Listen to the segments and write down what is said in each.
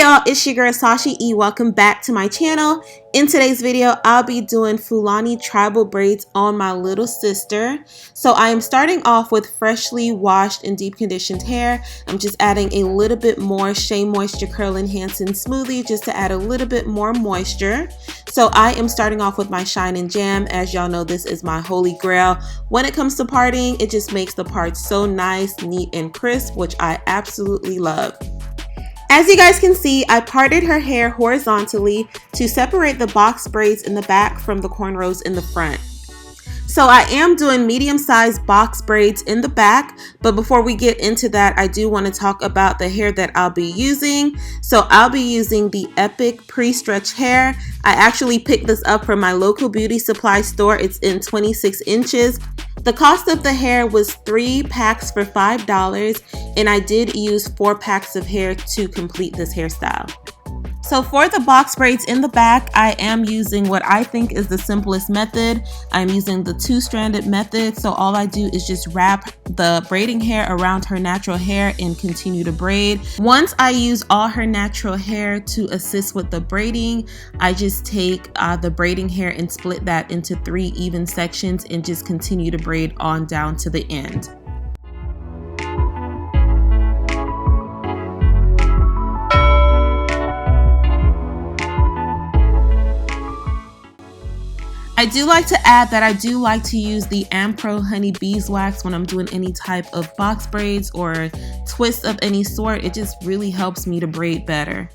y'all, it's your girl Sashi E. Welcome back to my channel. In today's video, I'll be doing Fulani tribal braids on my little sister. So I am starting off with freshly washed and deep conditioned hair. I'm just adding a little bit more Shea Moisture Curl Enhancing Smoothie just to add a little bit more moisture. So I am starting off with my Shine and Jam. As y'all know, this is my holy grail. When it comes to parting, it just makes the parts so nice, neat, and crisp, which I absolutely love. As you guys can see, I parted her hair horizontally to separate the box braids in the back from the cornrows in the front. So I am doing medium-sized box braids in the back, but before we get into that, I do want to talk about the hair that I'll be using. So I'll be using the Epic Pre-Stretch hair. I actually picked this up from my local beauty supply store. It's in 26 inches. The cost of the hair was 3 packs for $5, and I did use 4 packs of hair to complete this hairstyle. So for the box braids in the back, I am using what I think is the simplest method. I'm using the 2-stranded method. So all I do is just wrap the braiding hair around her natural hair and continue to braid. Once I use all her natural hair to assist with the braiding, I just take the braiding hair and split that into 3 even sections and just continue to braid on down to the end. I do like to add that I do like to use the Ampro Honey Beeswax when I'm doing any type of box braids or twists of any sort. It just really helps me to braid better.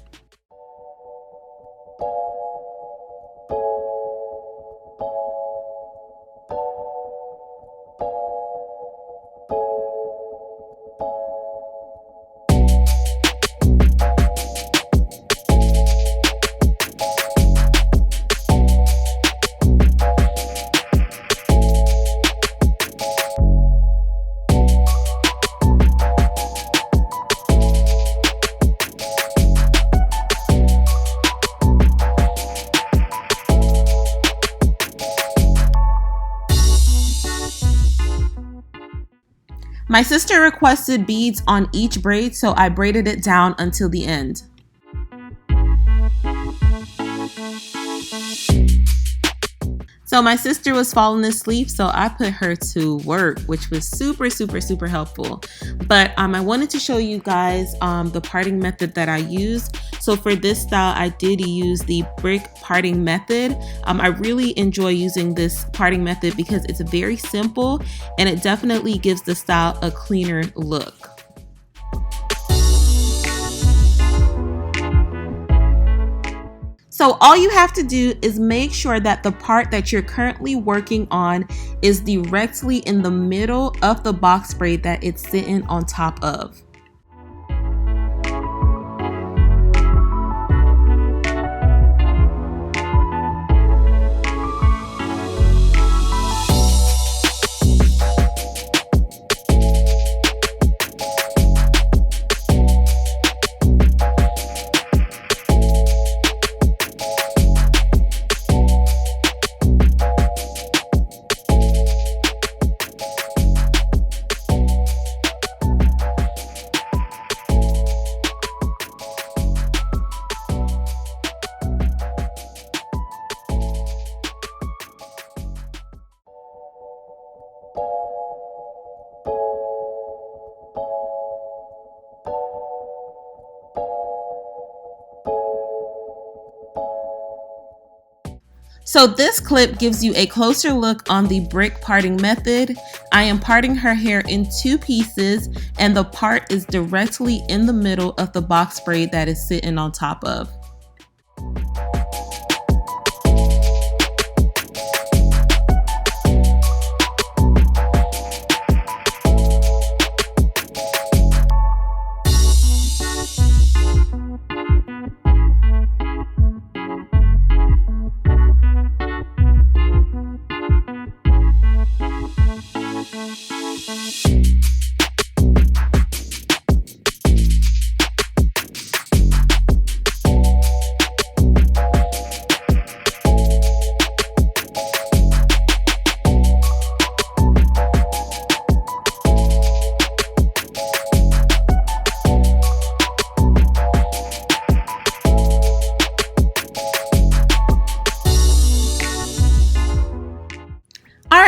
My sister requested beads on each braid, so I braided it down until the end. So my sister was falling asleep, so I put her to work, which was super helpful. But I wanted to show you guys the parting method that I used. So for this style, I did use the brick parting method. I really enjoy using this parting method because it's very simple and it definitely gives the style a cleaner look. So all you have to do is make sure that the part that you're currently working on is directly in the middle of the box braid that it's sitting on top of. So this clip gives you a closer look on the brick parting method. I am parting her hair in 2 pieces and the part is directly in the middle of the box braid that is sitting on top of.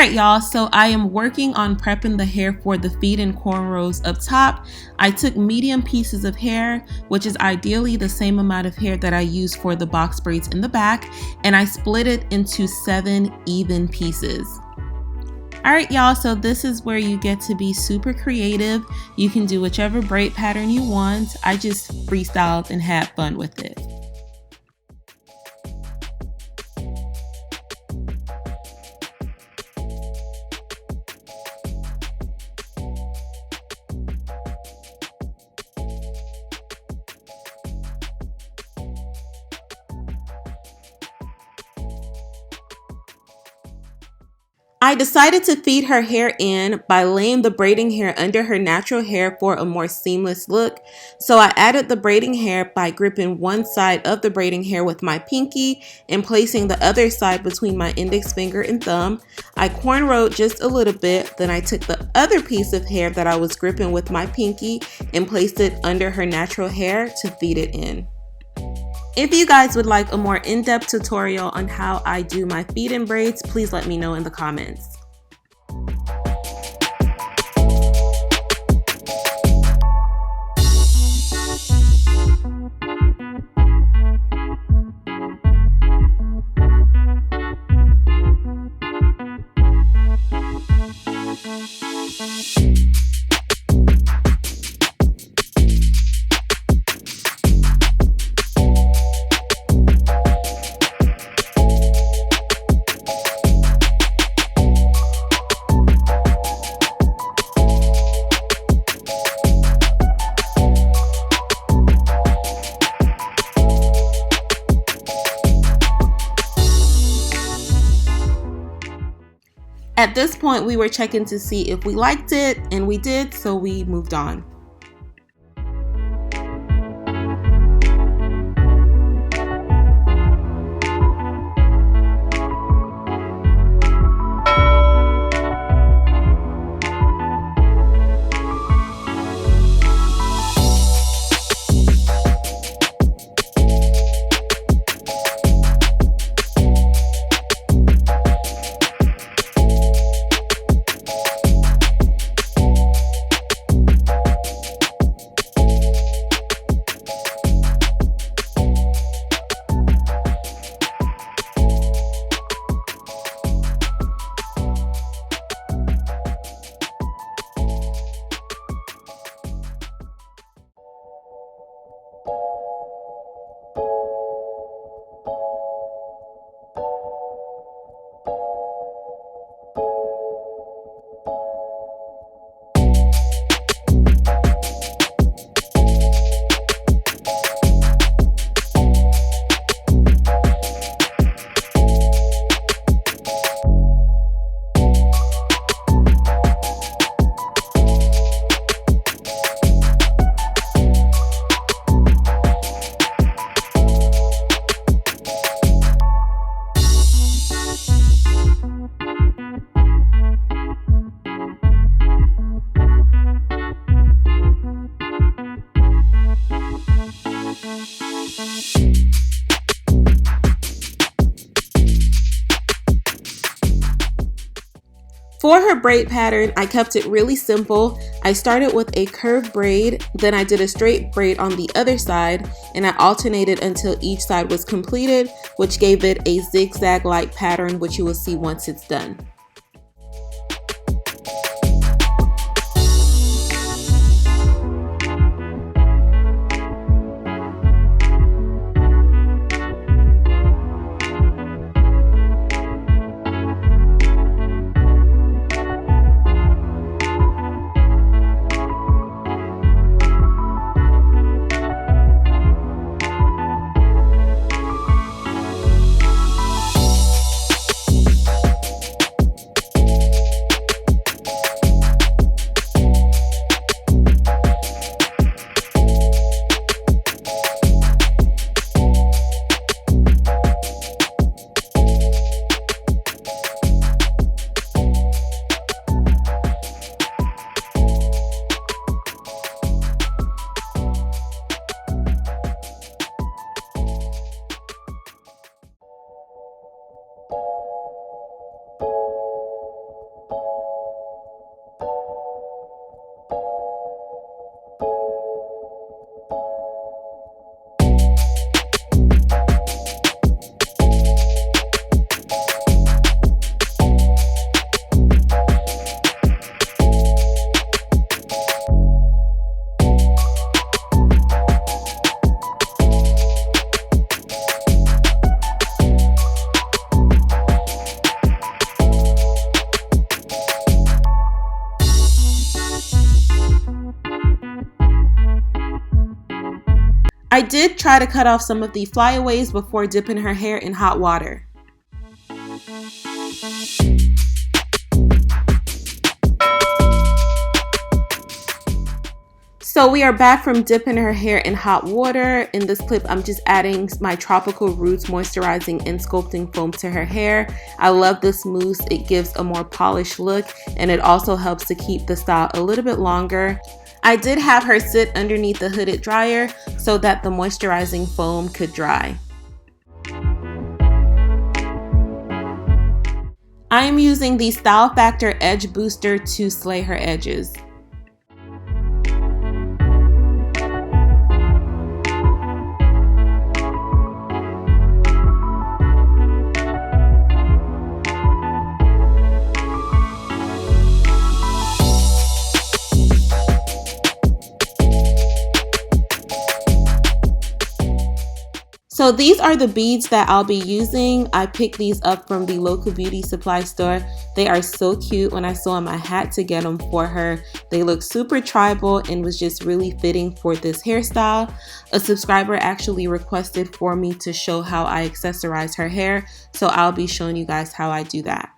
Alright y'all, so I am working on prepping the hair for the feet and cornrows up top. I took medium pieces of hair, which is ideally the same amount of hair that I use for the box braids in the back, and I split it into 7 even pieces. Alright y'all, so this is where you get to be super creative. You can do whichever braid pattern you want. I just freestyled and had fun with it. I decided to feed her hair in by laying the braiding hair under her natural hair for a more seamless look. So I added the braiding hair by gripping one side of the braiding hair with my pinky and placing the other side between my index finger and thumb. I cornrowed just a little bit, then I took the other piece of hair that I was gripping with my pinky and placed it under her natural hair to feed it in. If you guys would like a more in-depth tutorial on how I do my feed-in braids, please let me know in the comments. At this point, we were checking to see if we liked it, and we did, so we moved on. For her braid pattern, I kept it really simple. I started with a curved braid, then I did a straight braid on the other side, and I alternated until each side was completed, which gave it a zigzag-like pattern, which you will see once it's done. did try to cut off some of the flyaways before dipping her hair in hot water. So we are back from dipping her hair in hot water. In this clip, I'm just adding my Tropical Roots moisturizing and sculpting foam to her hair. I love this mousse. It gives a more polished look, and it also helps to keep the style a little bit longer. I did have her sit underneath the hooded dryer so that the moisturizing foam could dry. I am using the Style Factor Edge Booster to slay her edges. So these are the beads that I'll be using. I picked these up from the local beauty supply store. They are so cute. When I saw them, I had to get them for her. They look super tribal and was just really fitting for this hairstyle. A subscriber actually requested for me to show how I accessorize her hair, so I'll be showing you guys how I do that.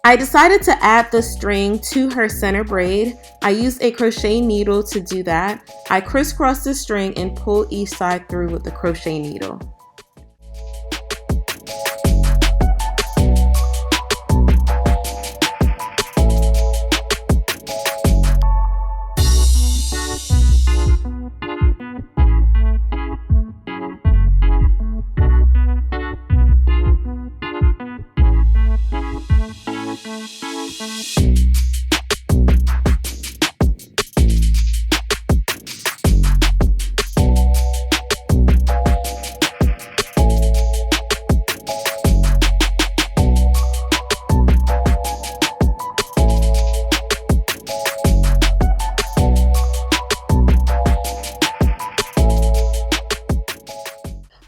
I decided to add the string to her center braid. I used a crochet needle to do that. I crisscrossed the string and pulled each side through with the crochet needle.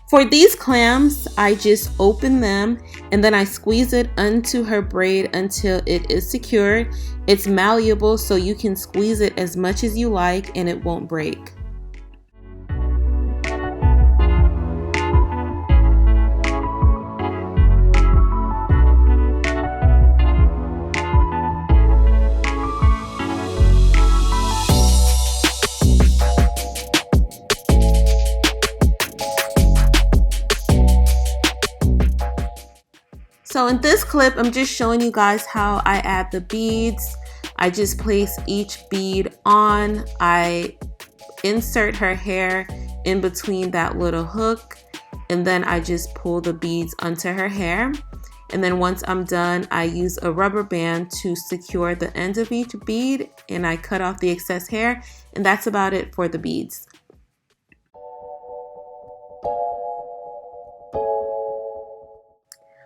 For these clams, I just open them and then I squeeze it onto her braid until it is secured. It's malleable, so you can squeeze it as much as you like and it won't break. So in this clip, I'm just showing you guys how I add the beads. I just place each bead on. I insert her hair in between that little hook, and then I just pull the beads onto her hair. And then once I'm done, I use a rubber band to secure the end of each bead, and I cut off the excess hair, and that's about it for the beads.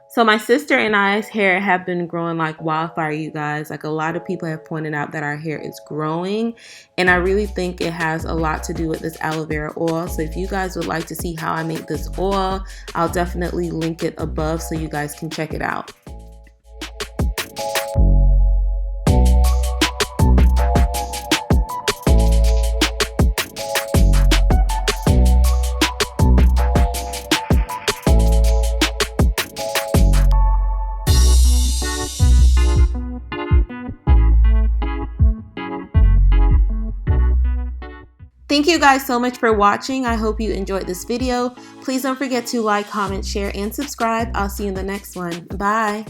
So my sister and I's hair have been growing like wildfire, you guys. Like, a lot of people have pointed out that our hair is growing, and I really think it has a lot to do with this aloe vera oil. So if you guys would like to see how I make this oil, I'll definitely link it above so you guys can check it out. Thank you guys so much for watching. I hope you enjoyed this video. Please don't forget to like, comment, share, and subscribe. I'll see you in the next one. Bye.